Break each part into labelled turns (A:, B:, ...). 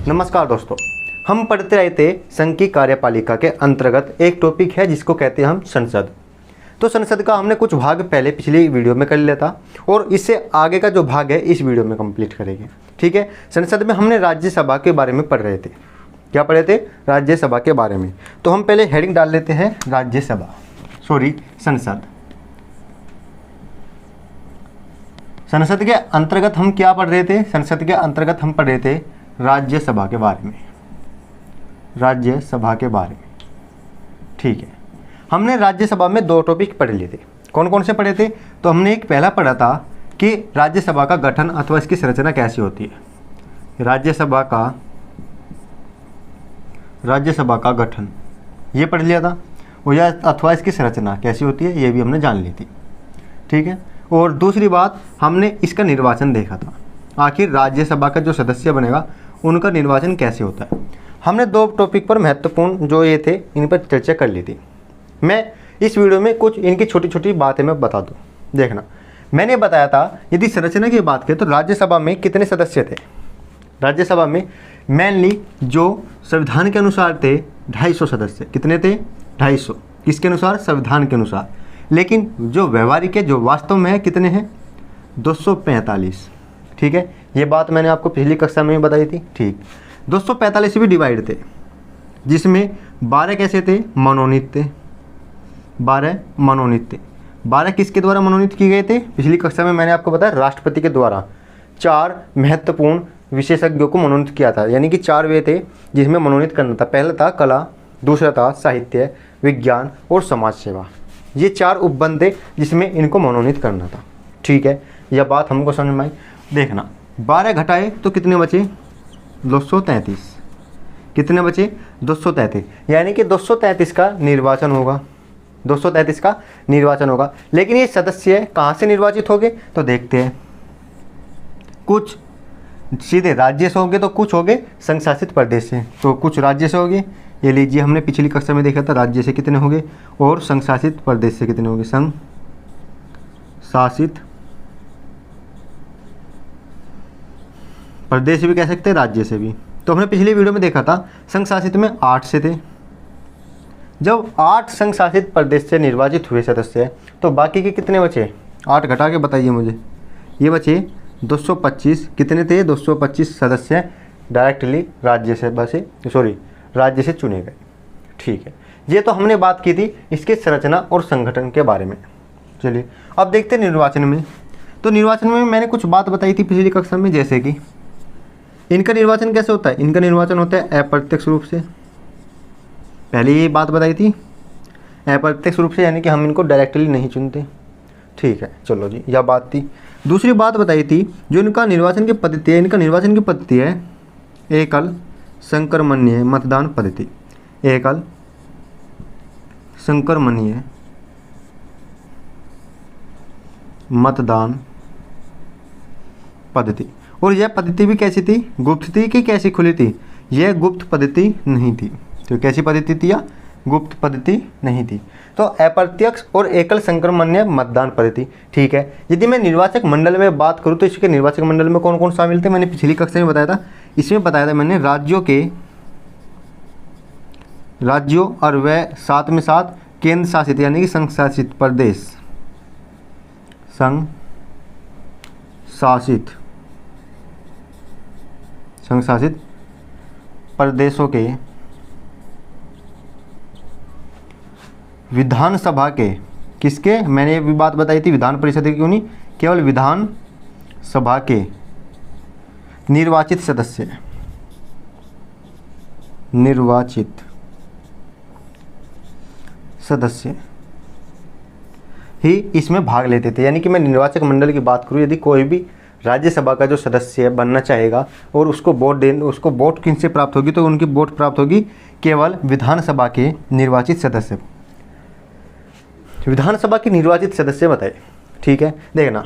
A: नमस्कार दोस्तों, हम पढ़ते रहे थे संघ की कार्यपालिका के अंतर्गत एक टॉपिक है जिसको कहते हैं हम संसद। तो संसद का हमने कुछ भाग पहले पिछली वीडियो में कर लिया था और इससे आगे का जो भाग है इस वीडियो में कंप्लीट करेंगे। ठीक है, संसद में हमने राज्यसभा के बारे में पढ़ रहे थे। क्या पढ़े थे? राज्यसभा के बारे में। तो हम पहले हेडिंग डाल लेते हैं संसद। संसद के अंतर्गत हम क्या पढ़ रहे थे? संसद के अंतर्गत हम पढ़ रहे थे राज्यसभा के बारे में। राज्यसभा के बारे में, ठीक है। हमने राज्यसभा में दो टॉपिक पढ़ लिए थे। कौन कौन से पढ़े थे? तो हमने एक पहला पढ़ा था कि राज्यसभा का गठन अथवा इसकी संरचना कैसी होती है। राज्यसभा का गठन ये पढ़ लिया था, और या अथवा इसकी संरचना कैसी होती है ये भी हमने जान ली थी। ठीक है, और दूसरी बात हमने इसका निर्वाचन देखा था। आखिर राज्यसभा का जो सदस्य बनेगा उनका निर्वाचन कैसे होता है। हमने दो टॉपिक पर महत्वपूर्ण जो ये थे इन पर चर्चा कर ली थी। मैं इस वीडियो में कुछ इनकी छोटी छोटी बातें मैं बता दूं। देखना, मैंने बताया था यदि संरचना की बात करें तो राज्यसभा में कितने सदस्य थे। राज्यसभा में मेनली जो संविधान के अनुसार थे 250 सदस्य। कितने थे? 250। किसके अनुसार? संविधान के अनुसार। लेकिन जो व्यवहारिक है, जो वास्तव में है, कितने हैं? 245। ठीक है, ये बात मैंने आपको पिछली कक्षा में बताई थी। ठीक, 245 भी डिवाइड थे, जिसमें 12 कैसे थे? मनोनीत थे। 12 मनोनीत थे। 12 किसके द्वारा मनोनीत किए गए थे? पिछली कक्षा में मैंने आपको बताया राष्ट्रपति के द्वारा 4 महत्वपूर्ण विशेषज्ञों को मनोनीत किया था। यानी कि 4 वे थे जिसमें मनोनीत करना था। पहला था कला, दूसरा था साहित्य, विज्ञान और समाज सेवा। ये 4 उपबंध थे जिसमें इनको मनोनीत करना था। ठीक है, यह बात हमको समझ में आई। देखना, 12 घटाए तो कितने बचे? 233। कितने बचे? 233। यानी कि 233 का निर्वाचन होगा। 233 का निर्वाचन होगा। लेकिन ये सदस्य कहाँ से निर्वाचित होंगे? तो देखते हैं। कुछ सीधे राज्य से होंगे तो कुछ होंगे संघ शासित प्रदेश से। तो कुछ राज्य से होंगे, ये लीजिए हमने पिछली कक्षा में देखा था राज्य से कितने होंगे और संघ शासित प्रदेश से कितने होंगे। संघ शासित प्रदेश भी कह सकते हैं, राज्य से भी। तो हमने पिछली वीडियो में देखा था संघ शासित में 8 से थे। जब 8 संघ शासित प्रदेश से निर्वाचित हुए सदस्य तो बाकी के कितने बचे? 8 घटा के बताइए मुझे। ये बचे 225। कितने थे? 225 सदस्य डायरेक्टली राज्य से चुने गए। ठीक है, ये तो हमने बात की थी इसके संरचना और संगठन के बारे में। चलिए अब देखते हैं निर्वाचन में। तो निर्वाचन में मैंने कुछ बात बताई थी पिछली कक्षा में, जैसे कि इनका निर्वाचन कैसे होता है। इनका निर्वाचन होता है अप्रत्यक्ष रूप से। पहले ये बात बताई थी अप्रत्यक्ष रूप से, यानी कि हम इनको डायरेक्टली नहीं चुनते। ठीक है, चलो जी, यह बात थी। दूसरी बात बताई थी जो इनका निर्वाचन की पद्धति है। इनका निर्वाचन की पद्धति है एकल संक्रमणीय मतदान पद्धति। एकल संक्रमणीय मतदान पद्धति। और यह पद्धति भी कैसी थी? गुप्त थी कि कैसी खुली थी? यह गुप्त पद्धति नहीं थी। तो कैसी पद्धति थी? या गुप्त पद्धति नहीं थी। तो अप्रत्यक्ष और एकल संक्रमणीय मतदान पद्धति। ठीक है, यदि मैं निर्वाचक मंडल में बात करूं तो इसके निर्वाचक मंडल में कौन कौन शामिल थे? मैंने पिछली कक्षा में बताया था। इसमें बताया था मैंने राज्यों और वह साथ में साथ केंद्र शासित यानी कि संघ शासित प्रदेश, संघ शासित प्रदेशों के विधानसभा के, किसके? मैंने ये भी बात बताई थी विधान परिषद की क्यों नहीं, केवल विधान सभा के निर्वाचित सदस्य ही इसमें भाग लेते थे। यानी कि मैं निर्वाचक मंडल की बात करूं, यदि कोई भी राज्यसभा का जो सदस्य बनना चाहेगा और उसको वोट किनसे प्राप्त होगी? तो उनकी वोट प्राप्त होगी केवल विधानसभा के निर्वाचित सदस्य। विधानसभा के निर्वाचित सदस्य बताए। ठीक है, देखना,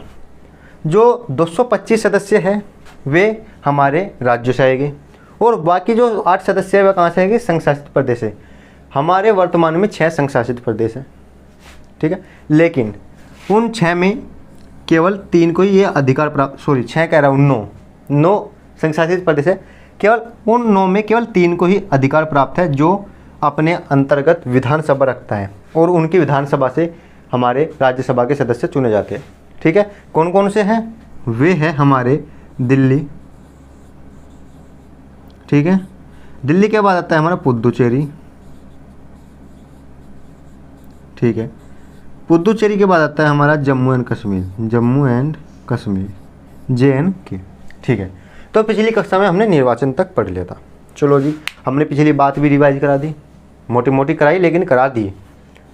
A: जो 225 सदस्य हैं वे हमारे राज्यों से आएंगे और बाकी जो 8 सदस्य हैं वे कहाँ से आएंगे? संघ शासित प्रदेश से। हमारे वर्तमान में 6 संघ शासित प्रदेश हैं। ठीक है, लेकिन उन 6 में केवल 3 को ही ये अधिकार प्राप्त, 6 कह रहा हूँ, 9 संघ शासित प्रदेश है, केवल उन 9 में केवल 3 को ही अधिकार प्राप्त है जो अपने अंतर्गत विधानसभा रखता है, और उनकी विधानसभा से हमारे राज्यसभा के सदस्य चुने जाते हैं। ठीक है, कौन कौन से हैं? वे हैं हमारे दिल्ली, ठीक है, दिल्ली के बाद आता है हमारा पुदुचेरी, ठीक है, पुदुचेरी के बाद आता है हमारा जम्मू एंड कश्मीर, JNK। ठीक है, तो पिछली कक्षा में हमने निर्वाचन तक पढ़ लिया था। चलो जी, हमने पिछली बात भी रिवाइज करा दी, मोटी मोटी कराई लेकिन करा दी।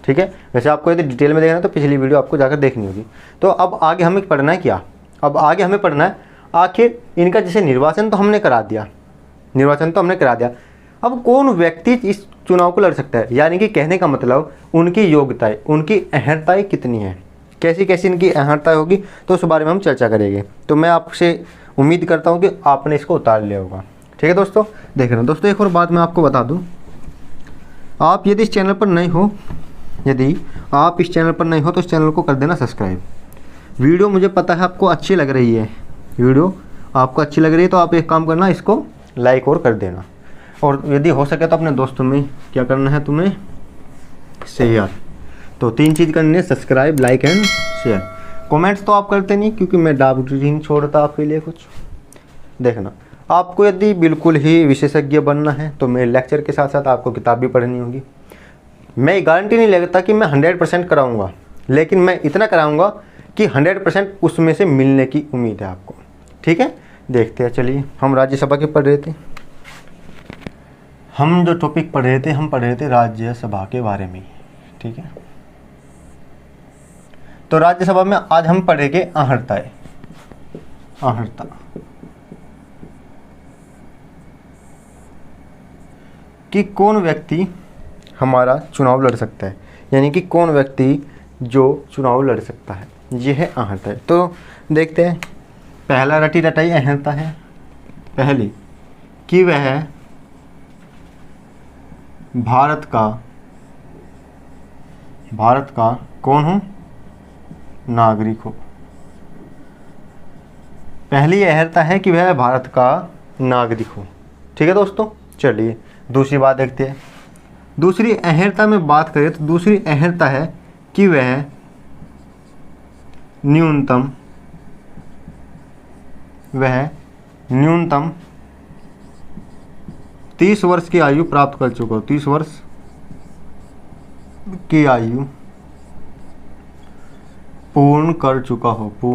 A: ठीक है, वैसे आपको यदि डिटेल में देखना है तो पिछली वीडियो आपको जाकर देखनी होगी। तो अब आगे हमें पढ़ना है क्या? अब आगे हमें पढ़ना है आखिर इनका, जैसे निर्वाचन तो हमने करा दिया, अब कौन व्यक्ति इस चुनाव को लड़ सकता है, यानी कि कहने का मतलब उनकी योग्यताएं, उनकी अहर्ताएं कितनी हैं, कैसी कैसी इनकी अहर्ताएं होगी, तो उस बारे में हम चर्चा करेंगे। तो मैं आपसे उम्मीद करता हूँ कि आपने इसको उतार लिया होगा। ठीक है दोस्तों, देख रहे हो दोस्तों, एक और बात मैं आपको बता दूँ, आप यदि इस चैनल पर नए हो, तो इस चैनल को कर देना सब्सक्राइब। वीडियो मुझे पता है आपको अच्छी लग रही है, तो आप एक काम करना, इसको लाइक और कर देना, और यदि हो सके तो अपने दोस्तों में क्या करना है तुम्हें, शेयर। तो 3 चीज़ करनी है, subscribe, like and share. Comments तो आप करते नहीं, क्योंकि मैं डाउट नहीं छोड़ता आपके लिए कुछ। देखना, आपको यदि बिल्कुल ही विशेषज्ञ बनना है तो मेरे लेक्चर के साथ साथ आपको किताब भी पढ़नी होगी। मैं गारंटी नहीं लेता कि मैं 100% कराऊँगा, लेकिन मैं इतना कराऊँगा कि 100% उसमें से मिलने की उम्मीद है आपको। ठीक है, देखते हैं। चलिए, हम राज्यसभा के पढ़ रहे थे, हम जो टॉपिक पढ़ रहे थे राज्यसभा के बारे में। ठीक है, तो राज्यसभा में आज हम पढ़ेंगे अहर्ता कि कौन व्यक्ति हमारा चुनाव लड़ सकता है, यानी कि कौन व्यक्ति जो चुनाव लड़ सकता है, ये है अहर्ता। तो देखते हैं, पहला रटी रटाई अहर्ता है पहली कि वह भारत का कौन हो, नागरिक हो। पहली अहर्ता है कि वह भारत का नागरिक हो। ठीक है दोस्तों, चलिए दूसरी बात देखते हैं। दूसरी अहर्ता में बात करें तो दूसरी अहर्ता है कि वह न्यूनतम 30 वर्ष की आयु प्राप्त कर चुका हो, 30 वर्ष की आयु पूर्ण कर चुका हो।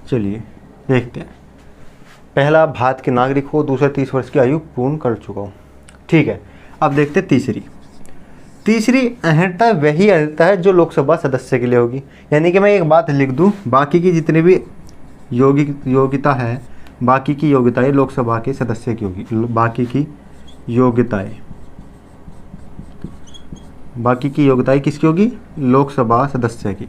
A: चलिए देखते हैं, पहला भारत के नागरिक हो, दूसरा 30 वर्ष की आयु पूर्ण कर चुका हो। ठीक है, अब देखते हैं तीसरी अहर्ता वही अहर्ता है जो लोकसभा सदस्य के लिए होगी। यानी कि मैं एक बात लिख दूं, बाकी की जितनी भी योग्यता है, बाकी की योग्यताएं लोकसभा के सदस्य की होगी। बाकी की योग्यताएं किसकी होगी? लोकसभा सदस्य की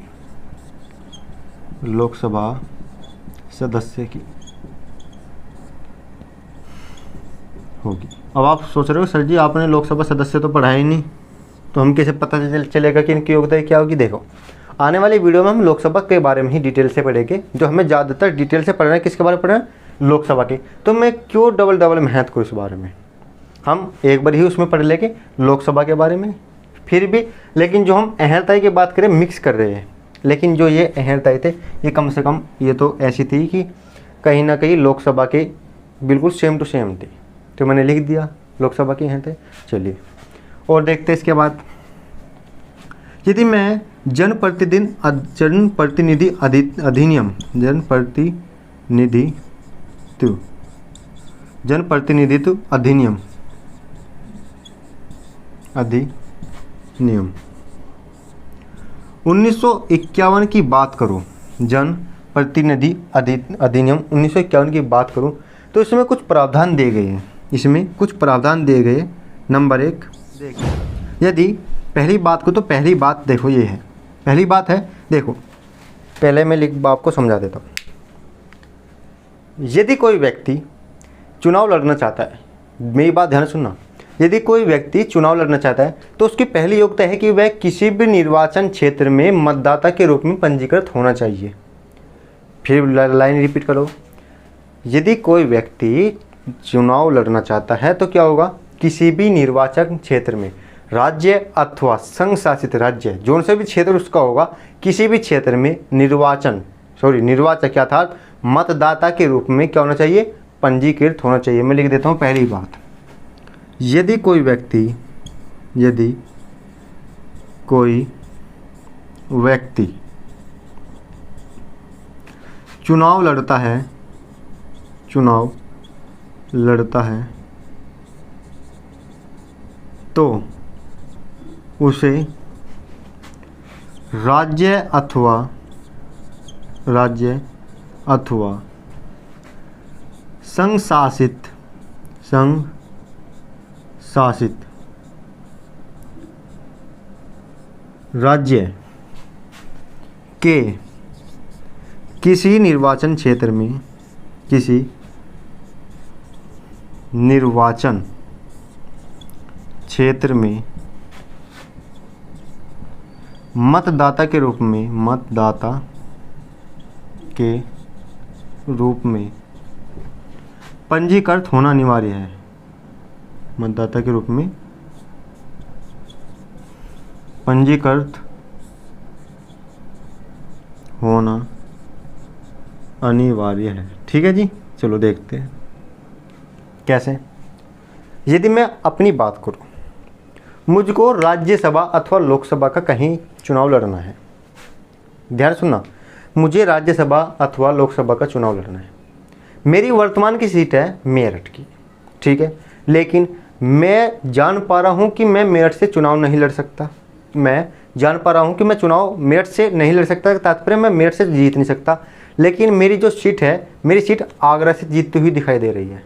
A: होगी। अब आप सोच रहे हो सर जी आपने लोकसभा सदस्य तो पढ़ा ही नहीं, तो हम कैसे पता चलेगा कि इनकी योग्यता क्या होगी? देखो, आने वाली वीडियो में हम लोकसभा के बारे में ही डिटेल से पढ़ेंगे। जो हमें ज़्यादातर डिटेल से पढ़ना है, किसके बारे में पढ़ना है? लोकसभा के। तो मैं क्यों डबल मेहनत करूँ इस बारे में, हम एक बार ही उसमें पढ़ लेंगे लोकसभा के बारे में। फिर भी लेकिन जो हम अहर्ताएं की बात करें मिक्स कर रहे हैं, लेकिन जो ये अहर्ताएं थे ये कम से कम ये तो ऐसी थी कि कहीं ना कहीं लोकसभा के बिल्कुल सेम टू सेम थी, तो मैंने लिख दिया लोकसभा की अहर्ताएं। चलिए और देखते हैं इसके बाद, यदि मैं जनप्रतिनिधि अधिनियम 1951 की बात करूं, जनप्रतिनिधि अधिनियम 1951 की बात करूं, तो इसमें कुछ प्रावधान दिए गए हैं। नंबर 1 देखिए, यदि पहली बात को, तो पहली बात देखो ये है, पहली बात है, देखो पहले मैं आपको समझा देता हूँ। यदि कोई व्यक्ति चुनाव लड़ना चाहता है, मेरी बात ध्यान सुनना, यदि कोई व्यक्ति चुनाव लड़ना चाहता है तो उसकी पहली योग्यता है कि वह किसी भी निर्वाचन क्षेत्र में मतदाता के रूप में पंजीकृत होना चाहिए। फिर लाइन रिपीट करो। यदि कोई व्यक्ति चुनाव लड़ना चाहता है तो क्या होगा, किसी भी निर्वाचन क्षेत्र में, राज्य अथवा संघ शासित राज्य, जो से भी क्षेत्र उसका होगा, किसी भी क्षेत्र में निर्वाचक क्या था, मतदाता के रूप में क्या होना चाहिए, पंजीकृत होना चाहिए। मैं लिख देता हूँ पहली बात। यदि कोई व्यक्ति चुनाव लड़ता है तो उसे राज्य अथवा संघ शासित राज्य के किसी निर्वाचन क्षेत्र में मतदाता के रूप में पंजीकृत होना अनिवार्य है। मतदाता के रूप में पंजीकृत होना अनिवार्य है। ठीक है जी, चलो देखते हैं कैसे। यदि मैं अपनी बात करूं, मुझको राज्यसभा अथवा लोकसभा का कहीं चुनाव लड़ना है, ध्यान सुनना, मुझे राज्यसभा अथवा लोकसभा का चुनाव लड़ना है। मेरी वर्तमान की सीट है मेरठ की, ठीक है, लेकिन मैं जान पा रहा हूँ कि मैं मेरठ से चुनाव नहीं लड़ सकता। मैं जान पा रहा हूँ कि मैं चुनाव मेरठ से नहीं लड़ सकता, तात्पर्य मैं मेरठ से जीत नहीं सकता। लेकिन मेरी जो सीट है, मेरी सीट आगरा से जीतती हुई दिखाई दे रही है।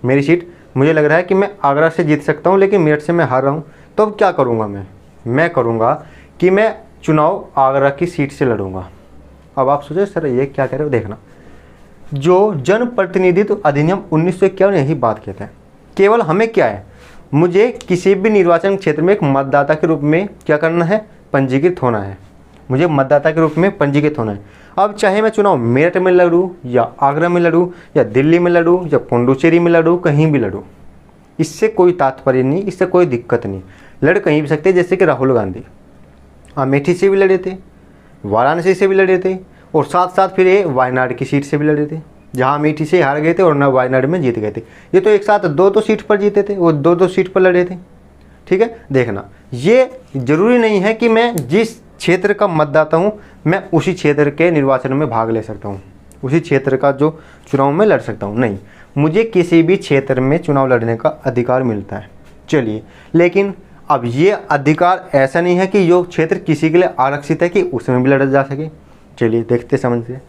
A: मेरी सीट, मुझे लग रहा है कि मैं आगरा से जीत सकता हूँ, लेकिन मेरठ से मैं हार रहा हूँ। तो अब क्या करूँगा मैं करूँगा कि मैं चुनाव आगरा की सीट से लड़ूंगा। अब आप सोचो सर ये क्या कह रहे हो, देखना, जो जनप्रतिनिधित्व अधिनियम 1951 यही बात कहता है। केवल हमें क्या है, मुझे किसी भी निर्वाचन क्षेत्र में एक मतदाता के रूप में क्या करना है, पंजीकृत होना है। मुझे मतदाता के रूप में पंजीकृत होना है। अब चाहे मैं चुनाव मेरठ में लड़ूँ या आगरा में लड़ूँ या दिल्ली में लड़ूँ या पुडुचेरी में लड़ूँ, कहीं भी लड़ूँ, इससे कोई तात्पर्य नहीं, इससे कोई दिक्कत नहीं। लड़ कहीं भी सकते, जैसे कि राहुल गांधी अमेठी से भी लड़े थे, वाराणसी से भी लड़े थे, और साथ साथ फिर ये वायनाड की सीट से भी लड़े थे, जहाँ अमेठी से हार गए थे और न वायनाड में जीत गए थे। ये तो एक साथ दो सीट पर जीते थे, वो दो सीट पर लड़े थे। ठीक है, देखना, ये जरूरी नहीं है कि मैं जिस क्षेत्र का मतदाता हूँ मैं उसी क्षेत्र के निर्वाचन में भाग ले सकता हूँ, उसी क्षेत्र का जो चुनाव में लड़ सकता हूँ। नहीं, मुझे किसी भी क्षेत्र में चुनाव लड़ने का अधिकार मिलता है। चलिए, लेकिन अब ये अधिकार ऐसा नहीं है कि जो क्षेत्र किसी के लिए आरक्षित है कि उसमें भी लड़ा जा सके। चलिए देखते समझते।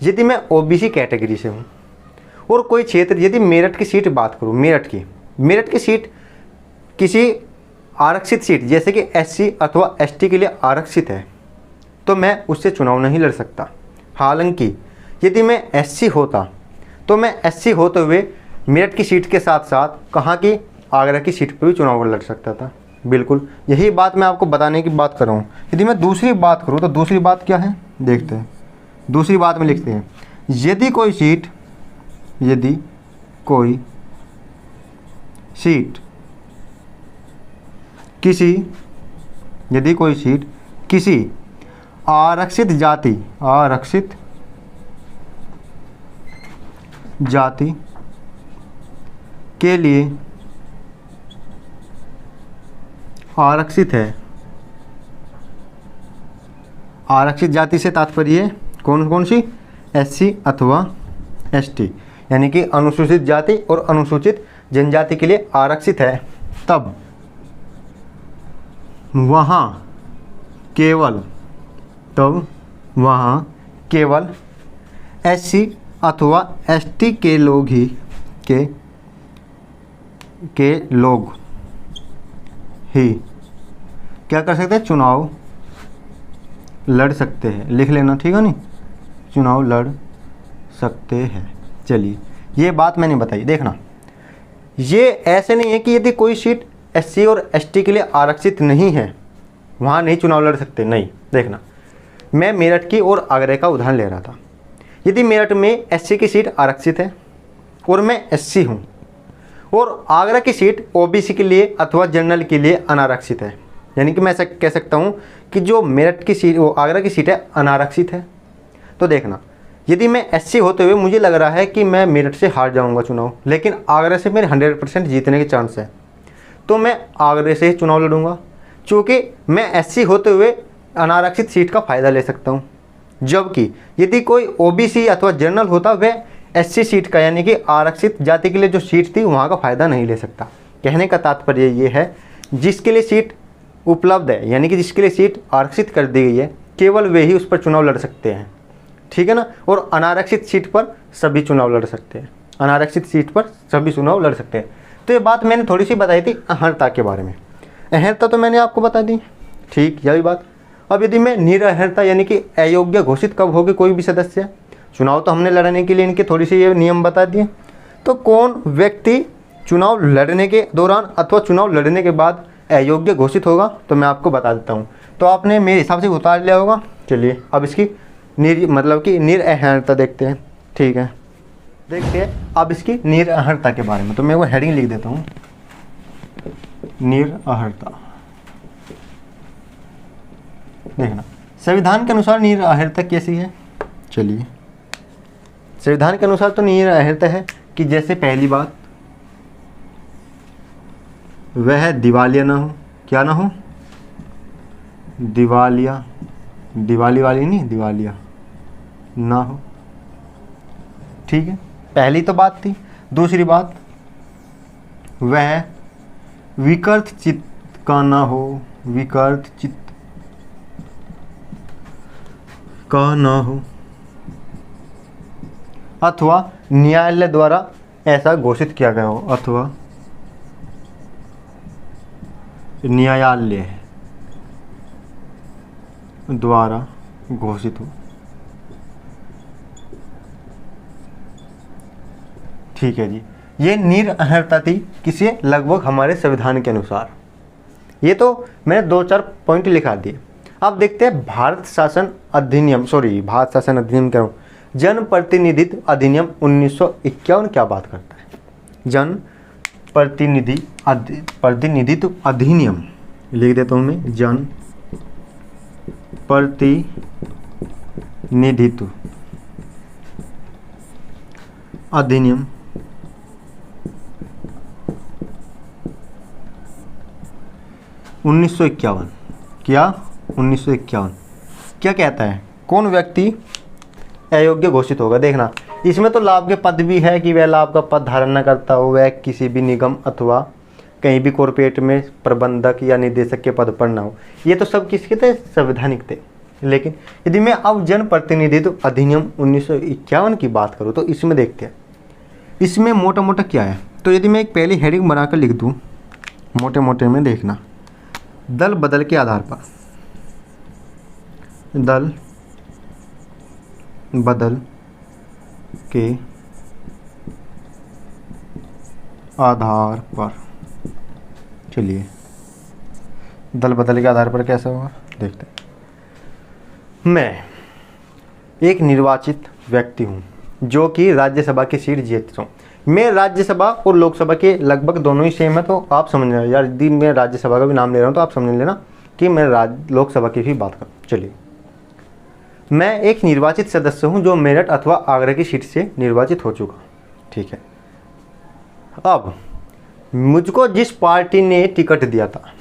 A: यदि मैं ओबीसी कैटेगरी से हूँ और कोई क्षेत्र, यदि मेरठ की सीट बात करूँ, मेरठ की सीट किसी आरक्षित सीट जैसे कि एससी अथवा एसटी के लिए आरक्षित है, तो मैं उससे चुनाव नहीं लड़ सकता। हालांकि यदि मैं एससी होता तो मैं एससी होते हुए मेरठ की सीट के साथ साथ कहाँ की, आगरा की सीट पर भी चुनाव लड़ सकता था। बिल्कुल यही बात मैं आपको बताने की बात कर रहा हूँ। यदि मैं दूसरी बात करूँ तो दूसरी बात क्या है, देखते हैं। दूसरी बात में लिखते हैं, यदि कोई सीट किसी आरक्षित जाति के लिए आरक्षित है, आरक्षित जाति से तात्पर्य कौन सी, एससी अथवा एसटी, यानी कि अनुसूचित जाति और अनुसूचित जनजाति के लिए आरक्षित है, तब वहाँ केवल एससी अथवा एसटी के लोग ही क्या कर सकते हैं, चुनाव लड़ सकते हैं। लिख लेना, ठीक है नहीं, चुनाव लड़ सकते हैं। चलिए, ये बात मैंने बताई। देखना, ये ऐसे नहीं है कि यदि कोई सीट SC और ST के लिए आरक्षित नहीं है वहाँ नहीं चुनाव लड़ सकते, नहीं। देखना, मैं मेरठ की और आगरा का उदाहरण ले रहा था। यदि मेरठ में SC की सीट आरक्षित है और मैं SC हूँ और आगरा की सीट OBC के लिए अथवा जनरल के लिए अनारक्षित है, यानी कि मैं ऐसा कह सकता हूँ कि जो मेरठ की सीट, वो आगरा की सीट है, अनारक्षित है। तो देखना, यदि मैं SC होते हुए मुझे लग रहा है कि मैं मेरठ से हार जाऊंगा चुनाव, लेकिन आगरा से मेरे 100% जीतने के चांस है, तो मैं आगरा से ही चुनाव लड़ूंगा, क्योंकि मैं SC होते हुए अनारक्षित सीट का फ़ायदा ले सकता हूँ। जबकि यदि कोई OBC अथवा जनरल होता, वह SC सीट का, यानी कि आरक्षित जाति के लिए जो सीट थी, वहाँ का फ़ायदा नहीं ले सकता। कहने का तात्पर्य ये है, जिसके लिए सीट उपलब्ध है, यानी कि जिसके लिए सीट आरक्षित कर दी गई है, केवल वे ही उस पर चुनाव लड़ सकते हैं, ठीक है ना। और अनारक्षित सीट पर सभी चुनाव लड़ सकते हैं, अनारक्षित सीट पर सभी चुनाव लड़ सकते हैं। तो ये बात मैंने थोड़ी सी बताई थी अहर्ता के बारे में। अहर्ता तो मैंने आपको बता दी, ठीक, यही बात। अब यदि मैं निरअहर्ता यानी कि अयोग्य घोषित कब होगी कोई भी सदस्य, चुनाव तो हमने लड़ने के लिए इनके थोड़ी सी ये नियम बता दिए, तो कौन व्यक्ति चुनाव लड़ने के दौरान अथवा चुनाव लड़ने के बाद अयोग्य घोषित होगा, तो मैं आपको बता देता हूँ। तो आपने मेरे हिसाब से उतार लिया होगा। चलिए अब इसकी मतलब कि निरअहर्ता देखते हैं, ठीक है। देखते हैं अब इसकी निरअहर्ता के बारे में। तो मैं वो हेडिंग लिख देता हूँ, निरअहर्ता। देखना, संविधान के अनुसार निरअहर्ता कैसी है। चलिए, संविधान के अनुसार तो निरअहर्ता है कि जैसे पहली बात, वह दिवालिया ना हो। क्या ना हो? दिवालिया, दिवाली वाली नहीं, दिवालिया ना हो, ठीक है, पहली तो बात थी। दूसरी बात, वह विकृत चित्त का ना हो, विकृत चित्त का ना हो, अथवा न्यायालय द्वारा ऐसा घोषित किया गया हो, अथवा न्यायालय द्वारा घोषित हो, ठीक है जी। ये निरअहर्ता थी किसे, लगभग हमारे संविधान के अनुसार। ये तो मैंने 2-4 पॉइंट लिखा दिए। अब देखते हैं भारत शासन अधिनियम कह रहा हूँ, जन प्रतिनिधित्व अधिनियम 1951 क्या बात करता है। जन प्रतिनिधित्व अधिनियम लिख देता हूँ मैं, जन प्रतिनिधित्व अधिनियम 1951। क्या 1951 क्या कहता है, कौन व्यक्ति अयोग्य घोषित होगा। देखना, इसमें तो लाभ के पद भी है कि वह लाभ का पद धारण न करता हो, वह किसी भी निगम अथवा कहीं भी कॉर्पोरेट में प्रबंधक या निदेशक के पद पर ना हो। ये तो सब किसके थे, संवैधानिक थे। लेकिन यदि मैं अब जन प्रतिनिधित्व अधिनियम 1951 की बात करूँ तो इसमें देखते हैं, इसमें मोटा मोटा क्या है। तो यदि मैं एक पहली हेडिंग बनाकर लिख दूँ मोटे मोटे में, देखना, दल बदल के आधार पर, दल बदल के आधार पर, चलिए दल बदल के आधार पर कैसा होगा देखते हैं। मैं एक निर्वाचित व्यक्ति हूँ जो कि राज्यसभा की सीट जीत रहा हूँ। मैं राज्यसभा और लोकसभा के लगभग दोनों ही सेम है, तो आप समझ लेना यार, यदि मैं राज्यसभा का भी नाम ले रहा हूँ तो आप समझ लेना कि मैं लोकसभा की भी बात करूँ। चलिए, मैं एक निर्वाचित सदस्य हूं जो मेरठ अथवा आगरा की सीट से निर्वाचित हो चुका, ठीक है। अब मुझको जिस पार्टी ने टिकट दिया था,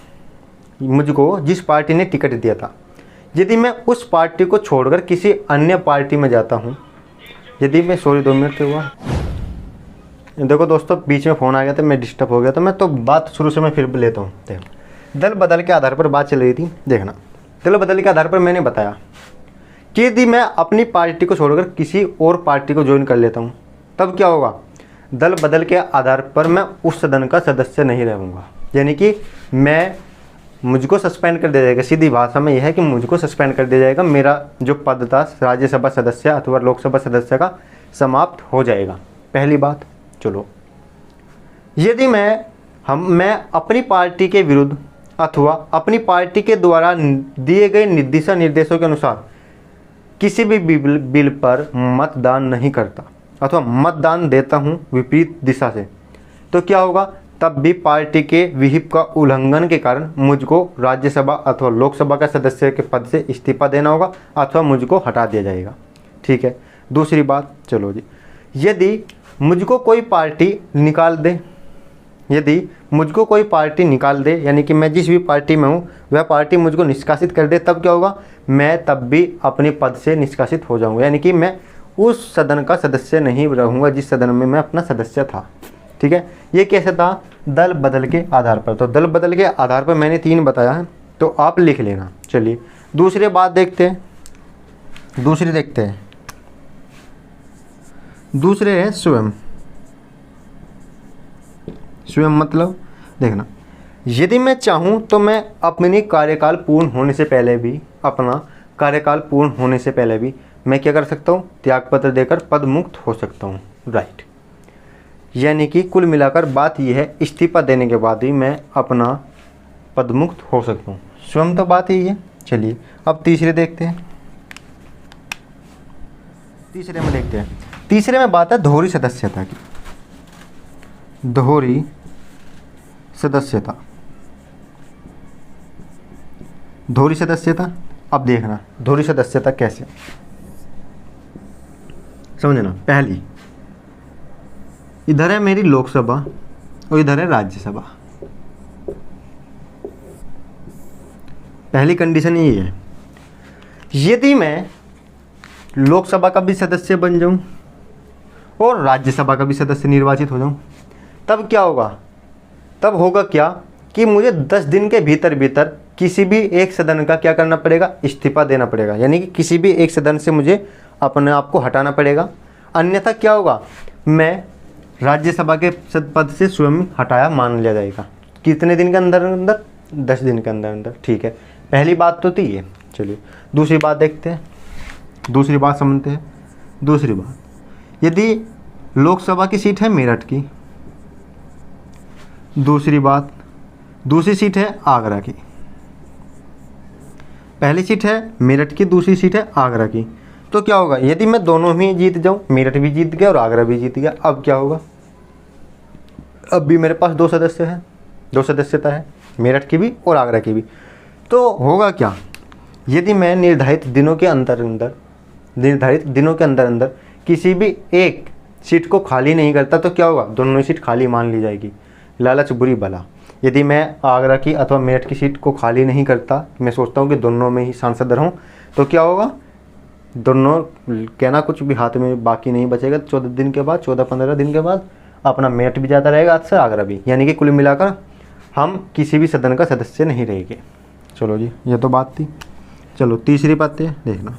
A: यदि मैं उस पार्टी को छोड़कर किसी अन्य पार्टी में जाता हूं, यदि मैं 2 मिनट हुआ, देखो दोस्तों बीच में फ़ोन आ गया था, मैं डिस्टर्ब हो गया था, मैं तो बात शुरू से मैं फिर लेता हूँ। देखो, दल बदल के आधार पर बात चल रही थी। देखना, दल बदल के आधार पर मैंने बताया कि यदि मैं अपनी पार्टी को छोड़कर किसी और पार्टी को ज्वाइन कर लेता हूँ, तब क्या होगा, दल बदल के आधार पर मैं उस सदन का सदस्य नहीं रहूँगा, यानी कि मुझको सस्पेंड कर दिया जाएगा। सीधी भाषा में यह है कि मुझको सस्पेंड कर दिया जाएगा, मेरा जो पद था राज्यसभा सदस्य अथवा लोकसभा सदस्य का समाप्त हो जाएगा, पहली बात। चलो, यदि मैं अपनी पार्टी के विरुद्ध अथवा अपनी पार्टी के द्वारा दिए गए दिशा निर्देशों के अनुसार किसी भी बिल पर मतदान नहीं करता अथवा मतदान देता हूं विपरीत दिशा से, तो क्या होगा, तब भी पार्टी के विहिप का उल्लंघन के कारण मुझको राज्यसभा अथवा लोकसभा का सदस्य के पद से इस्तीफा देना होगा अथवा मुझको हटा दिया जाएगा। ठीक है। दूसरी बात, चलो जी, यदि मुझको कोई पार्टी निकाल दे, यदि मुझको कोई पार्टी निकाल दे, यानी कि मैं जिस भी पार्टी में हूँ वह पार्टी मुझको निष्कासित कर दे, तब क्या होगा, मैं तब भी अपने पद से निष्कासित हो जाऊँगा, यानी कि मैं उस सदन का सदस्य नहीं रहूँगा जिस सदन में मैं अपना सदस्य था। ठीक है। ये कैसे था, दल बदल के आधार पर। तो दल बदल के आधार पर मैंने 3 बताया है, तो आप लिख लेना। चलिए दूसरी बात देखते हैं, दूसरी देखते हैं। दूसरे है स्वयं। स्वयं मतलब देखना, यदि मैं चाहूँ तो मैं अपनी कार्यकाल पूर्ण होने से पहले भी, अपना कार्यकाल पूर्ण होने से पहले भी मैं क्या कर सकता हूँ, त्यागपत्र देकर पद मुक्त हो सकता हूँ। राइट। यानी कि कुल मिलाकर बात यह है, इस्तीफा देने के बाद ही मैं अपना पद मुक्त हो सकता हूँ। स्वयं तो बात यही है। चलिए अब तीसरे देखते हैं। तीसरे में देखते हैं, तीसरे में बात है दोहरी सदस्यता की। दोहरी सदस्यता, दोहरी सदस्यता। अब देखना दोहरी सदस्यता कैसे समझना। पहली, इधर है मेरी लोकसभा और इधर है राज्यसभा। पहली कंडीशन ये है, यदि मैं लोकसभा का भी सदस्य बन जाऊं और राज्यसभा का भी सदस्य निर्वाचित हो जाऊं, तब क्या होगा, तब होगा क्या कि मुझे 10 दिन के भीतर भीतर किसी भी एक सदन का क्या करना पड़ेगा, इस्तीफा देना पड़ेगा। यानी कि किसी भी एक सदन से मुझे अपने आप को हटाना पड़ेगा, अन्यथा क्या होगा, मैं राज्यसभा के पद से स्वयं हटाया मान लिया जाएगा। कितने दिन के अंदर अंदर, 10 दिन के अंदर अंदर। ठीक है। पहली बात तो थी ये। चलिए दूसरी बात देखते हैं, दूसरी बात समझते हैं। दूसरी बात, यदि लोकसभा की सीट है मेरठ की, दूसरी बात, दूसरी सीट है आगरा की। पहली सीट है मेरठ की, दूसरी सीट है आगरा की, तो क्या होगा, यदि मैं दोनों ही जीत जाऊं, मेरठ भी जीत गया और आगरा भी जीत गया, अब क्या होगा, अब भी मेरे पास 2 सदस्य हैं, 2 सदस्यता है, मेरठ की भी और आगरा की भी। तो होगा क्या, यदि मैं निर्धारित दिनों के अंदर अंदर किसी भी एक सीट को खाली नहीं करता, तो क्या होगा, दोनों ही सीट खाली मान ली जाएगी। लालच बुरी बला। यदि मैं आगरा की अथवा मेरठ की सीट को खाली नहीं करता, मैं सोचता हूँ कि दोनों में ही सांसद रहूँ, तो क्या होगा, दोनों कहना कुछ भी हाथ में बाकी नहीं बचेगा। 14 दिन के बाद, 14-15 दिन के बाद अपना मेरठ भी जाता रहेगा हाथ से, आगरा भी, यानी कि कुल मिलाकर हम किसी भी सदन का सदस्य नहीं रहेंगे। चलो जी, ये तो बात थी। चलो तीसरी बात है, देखना,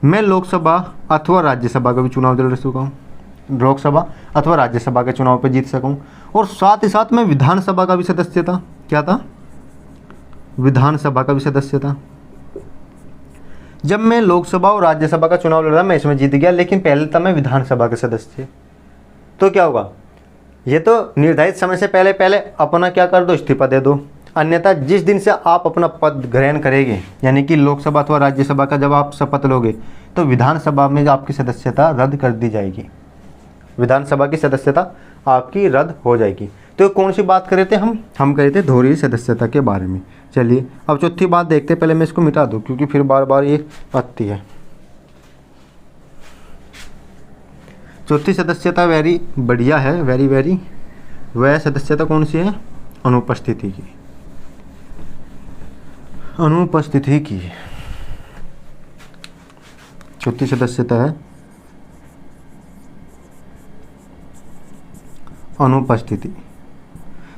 A: मैं लोकसभा अथवा राज्यसभा का भी चुनाव लड़ चुका हूँ, लोकसभा अथवा राज्यसभा के चुनाव पर जीत सकूँ, और साथ ही साथ मैं विधानसभा का भी सदस्य था। क्या था, विधानसभा का भी सदस्य था। जब मैं लोकसभा और राज्यसभा का चुनाव लड़ा, मैं इसमें जीत गया, लेकिन पहले था मैं विधानसभा के सदस्य। तो क्या होगा, ये तो निर्धारित समय से पहले पहले अपना क्या कर दो, इस्तीफा दे दो, अन्यथा जिस दिन से आप अपना पद ग्रहण करेंगे, यानी कि लोकसभा अथवा राज्यसभा का जब आप शपथ लोगे, तो विधानसभा में आपकी सदस्यता रद्द कर दी जाएगी, विधानसभा की सदस्यता आपकी रद्द हो जाएगी। तो कौन सी बात कर रहे थे हम कर रहे थे दोहरी सदस्यता के बारे में। चलिए अब चौथी बात देखते हैं, पहले मैं इसको मिटा दूं क्योंकि फिर बार बार ये आती है। चौथी सदस्यता वेरी बढ़िया है, वेरी वह सदस्यता कौन सी है, अनुपस्थिति की, अनुपस्थिति की चौथी सदस्यता है अनुपस्थिति।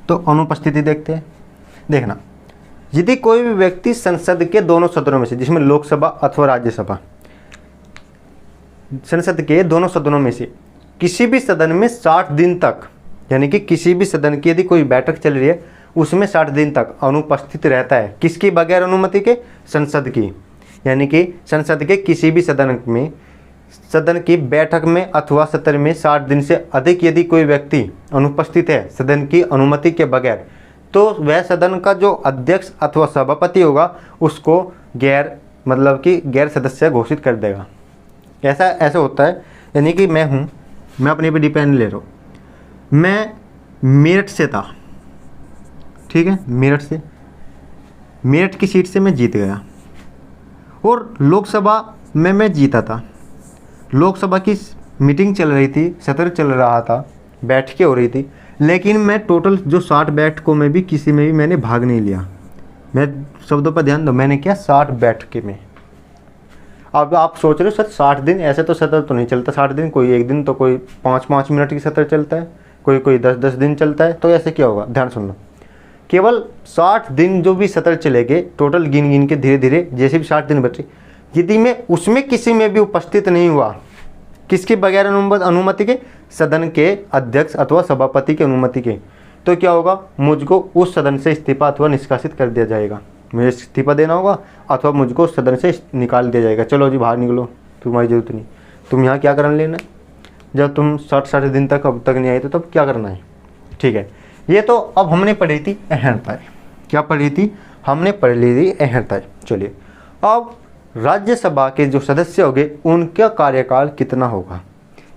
A: तो अनुपस्थिति देखते हैं। देखना, यदि कोई भी व्यक्ति संसद के दोनों सदनों में से, जिसमें लोकसभा अथवा राज्यसभा, संसद के दोनों सदनों में से किसी भी सदन में 60 दिन तक, यानी कि किसी भी सदन की यदि कोई बैठक चल रही है उसमें 60 दिन तक अनुपस्थित रहता है, किसकी, बगैर अनुमति के, संसद की, यानी कि संसद के किसी भी सदन में सदन की बैठक में अथवा सत्र में 60 दिन से अधिक यदि कोई व्यक्ति अनुपस्थित है सदन की अनुमति के बगैर, तो वह सदन का जो अध्यक्ष अथवा सभापति होगा उसको गैर सदस्य घोषित कर देगा। ऐसा होता है, यानी कि मैं अपने पे डिपेंड ले रहा हूँ। मैं मेरठ से था, ठीक है, मेरठ की सीट से मैं जीत गया और लोकसभा में मैं जीता था। लोकसभा की मीटिंग चल रही थी, सत्र चल रहा था, बैठकें हो रही थी, लेकिन मैं टोटल जो 60 बैठकों में भी किसी में भी मैंने भाग नहीं लिया। मैं शब्दों पर ध्यान दो, मैंने किया 60 बैठकें में। अब आप सोच रहे हो सर 60 दिन, ऐसे तो सत्र तो नहीं चलता 60 दिन, कोई एक दिन तो कोई 5-5 मिनट की सत्र चलता है, कोई 10-10 दिन चलता है, तो ऐसे क्या होगा? ध्यान सुनना, केवल 60 दिन जो भी सत्र चलेंगे टोटल गिन के धीरे धीरे जैसे भी 60 दिन बचे, यदि मैं उसमें किसी में भी उपस्थित नहीं हुआ, किसके बगैर अनुमति के? सदन के अध्यक्ष अथवा सभापति की अनुमति के, तो क्या होगा? मुझको उस सदन से इस्तीफा अथवा निष्कासित कर दिया जाएगा। मुझे इस्तीफा देना होगा अथवा मुझको सदन से निकाल दिया जाएगा। चलो जी बाहर निकलो, तुम्हारी जरूरत नहीं, तुम यहाँ क्या करने लेना? जब तुम 60 दिन तक अब तक नहीं आए तो तब क्या करना है? ठीक है, ये तो अब हमने पढ़ी थी अहर्ताएँ। क्या पढ़ी थी? हमने पढ़ ली थी अहर्ताएँ। चलिए, अब राज्यसभा के जो सदस्य होंगे उनका कार्यकाल कितना होगा,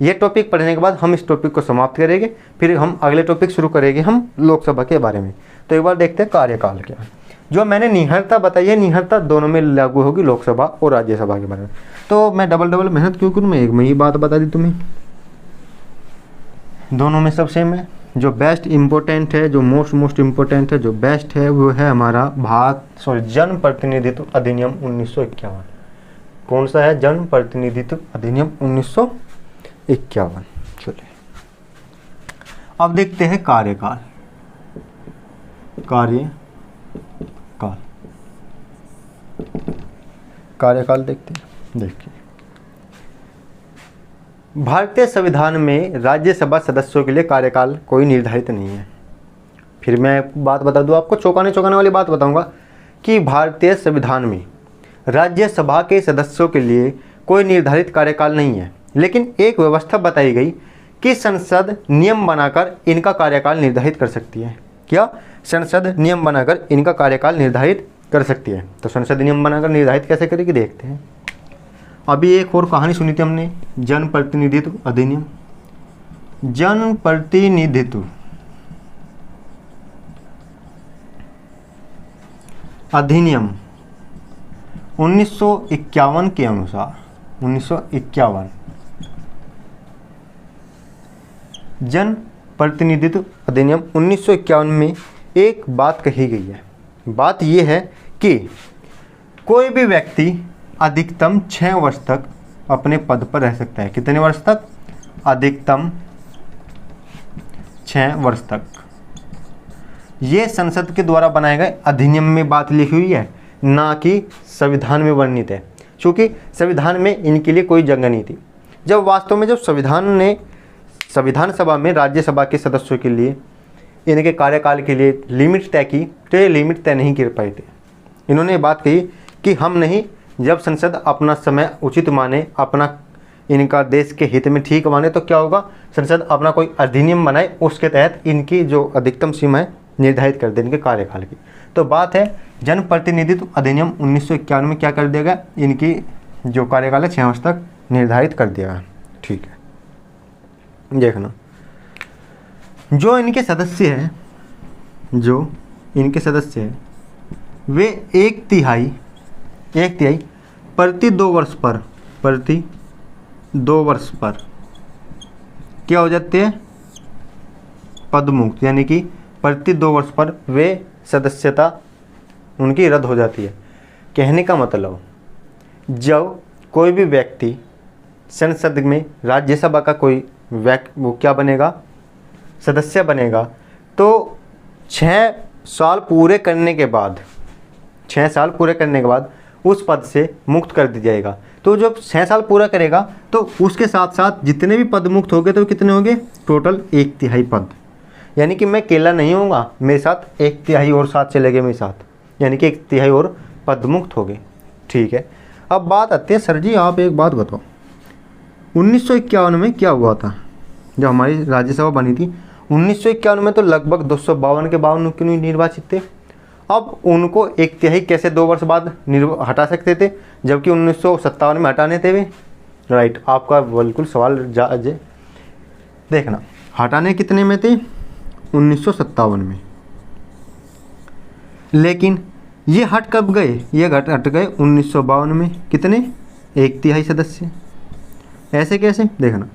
A: ये टॉपिक पढ़ने के बाद हम इस टॉपिक को समाप्त करेंगे, फिर हम अगले टॉपिक शुरू करेंगे हम लोकसभा के बारे में। तो एक बार देखते हैं कार्यकाल क्या है। जो मैंने निहरता बताई है, निहरता दोनों में लागू होगी, लोकसभा और राज्यसभा के बारे में। तो मैं डबल मेहनत क्यों करूँ? मैं एक में ही बात बता दी तुम्हें, दोनों में सब सेम है। जो बेस्ट इम्पोर्टेंट है, जो मोस्ट इम्पोर्टेंट है, जो बेस्ट है, वो है हमारा जन प्रतिनिधित्व अधिनियम 1951। कौन सा है? जन प्रतिनिधित्व अधिनियम 1951। चलिए, अब देखते हैं कार्यकाल। कार्यकाल देखते हैं। देखिए, भारतीय संविधान में राज्यसभा सदस्यों के लिए कार्यकाल कोई निर्धारित नहीं है। फिर मैं बात बता दूं आपको, चौंकाने वाली बात बताऊंगा कि भारतीय संविधान में राज्यसभा के सदस्यों के लिए कोई निर्धारित कार्यकाल नहीं है, लेकिन एक व्यवस्था बताई गई कि संसद नियम बनाकर इनका कार्यकाल निर्धारित कर सकती है। क्या? संसद नियम बनाकर इनका कार्यकाल निर्धारित कर सकती है। तो संसद नियम बनाकर निर्धारित कैसे करेगी, देखते हैं। अभी एक और कहानी सुनी थी हमने, जन प्रतिनिधित्व अधिनियम। जन प्रतिनिधित्व अधिनियम 1951 के अनुसार, 1951 जन प्रतिनिधित्व अधिनियम 1951 में एक बात कही गई है। बात यह है कि कोई भी व्यक्ति अधिकतम 6 वर्ष तक अपने पद पर रह सकता है। कितने वर्ष तक? अधिकतम 6 वर्ष तक। ये संसद के द्वारा बनाए गए अधिनियम में बात लिखी हुई है, ना कि संविधान में वर्णित है, क्योंकि संविधान में इनके लिए कोई जगह नहीं थी। जब वास्तव में जब संविधान ने संविधान सभा में राज्यसभा के सदस्यों के लिए इनके कार्यकाल के लिए लिमिट तय की, तो ये लिमिट तय नहीं कर पाए थे। इन्होंने बात कही कि हम नहीं, जब संसद अपना समय उचित माने, अपना इनका देश के हित में ठीक माने, तो क्या होगा? संसद अपना कोई अधिनियम बनाए, उसके तहत इनकी जो अधिकतम सीमा है निर्धारित कर दे इनके कार्यकाल की। तो बात है जन प्रतिनिधित्व अधिनियम 1951 में क्या कर दिया गया? इनकी जो कार्यकाल है 6 वर्ष तक निर्धारित कर दिया गया। ठीक है, देखना, जो इनके सदस्य हैं, वे एक तिहाई प्रति 2 वर्ष पर क्या हो जाते हैं? पदमुक्त, यानी कि प्रति 2 वर्ष पर वे सदस्यता उनकी रद्द हो जाती है। कहने का मतलब, जब कोई भी व्यक्ति संसद में राज्यसभा का कोई वो क्या बनेगा? सदस्य बनेगा, तो 6 साल पूरे करने के बाद उस पद से मुक्त कर दिया जाएगा। तो जब 6 साल पूरा करेगा तो उसके साथ साथ जितने भी पद मुक्त हो गए, तो कितने होंगे? टोटल 1/3 पद। यानी कि मैं अकेला नहीं होऊंगा, मेरे साथ 1/3 और साथ चले गए मेरे साथ, यानी कि 1/3 और पद मुक्त हो गए। ठीक है, अब बात आती है, सर जी आप एक बात बताओ, 1951 में क्या हुआ था जब हमारी राज्यसभा बनी थी? 1951 में तो लगभग 252 के 52 निर्वाचित थे। अब उनको एक तिहाई कैसे 2 वर्ष बाद हटा सकते थे, जबकि 1957 में हटाने थे वे? राइट, आपका बिल्कुल सवाल जायज है। देखना, हटाने कितने में थे? 1957 में। लेकिन ये हट कब गए? ये हट गए 1952 में। कितने? 1/3 सदस्य। ऐसे कैसे? देखना,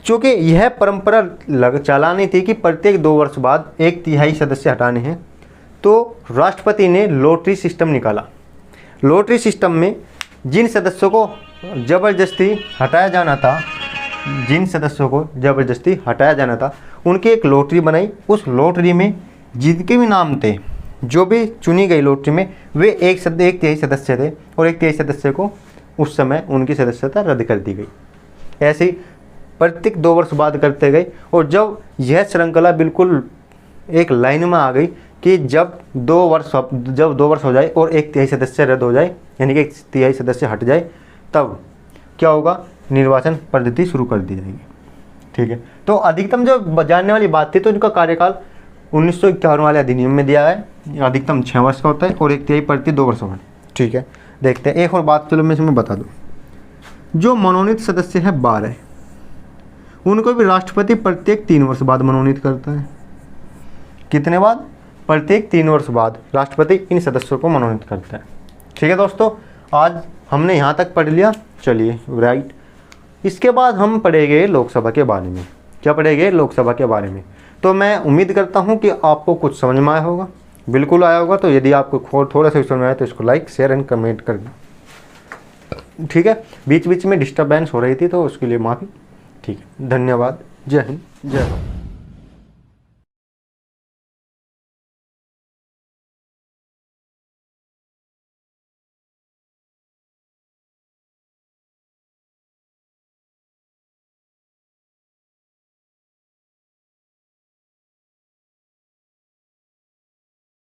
A: चूँकि यह परंपरा चलानी थी कि प्रत्येक 2 वर्ष बाद 1/3 सदस्य हटाने हैं, तो राष्ट्रपति ने लॉटरी सिस्टम निकाला। लॉटरी सिस्टम में जिन सदस्यों को ज़बरदस्ती हटाया जाना था, उनकी एक लॉटरी बनाई। उस लॉटरी में जिनके भी नाम थे, जो भी चुनी गई लॉटरी में, वे 1/3 सदस्य थे और 1/3 सदस्य को उस समय उनकी सदस्यता रद्द कर दी गई। ऐसे ही प्रत्येक 2 वर्ष बाद करते गए, और जब यह श्रृंखला बिल्कुल एक लाइन में आ गई कि जब 2 वर्ष हो जाए और 1/3 सदस्य रद्द हो जाए, यानी कि 1/3 सदस्य हट जाए, तब क्या होगा? निर्वाचन पद्धति शुरू कर दी जाएगी। ठीक है, तो अधिकतम जो जानने वाली बात थी, तो इनका कार्यकाल 1951 वाले अधिनियम में दिया है, अधिकतम 6 वर्ष का होता है और 1/3 प्रति 2 वर्ष होगा। ठीक है, देखते हैं एक और बात, चलो मैं इसमें बता दूँ। जो मनोनीत सदस्य है 12, उनको भी राष्ट्रपति प्रत्येक 3 वर्ष बाद मनोनीत करता है। कितने बाद? प्रत्येक 3 वर्ष बाद राष्ट्रपति इन सदस्यों को मनोनीत करता है। ठीक है दोस्तों, आज हमने यहाँ तक पढ़ लिया। चलिए, राइट, इसके बाद हम पढ़ेंगे लोकसभा के बारे में। क्या पढ़ेंगे? लोकसभा के बारे में। तो मैं उम्मीद करता हूँ कि आपको कुछ समझ में आया होगा, बिल्कुल आया होगा। तो यदि आपको थोड़ा सा समझ में आया तो इसको लाइक, शेयर एंड कमेंट करना। ठीक है, बीच बीच में डिस्टर्बेंस हो रही थी तो उसके लिए माफ़ी। ठीक है, धन्यवाद। जय हिंद, जय भारत।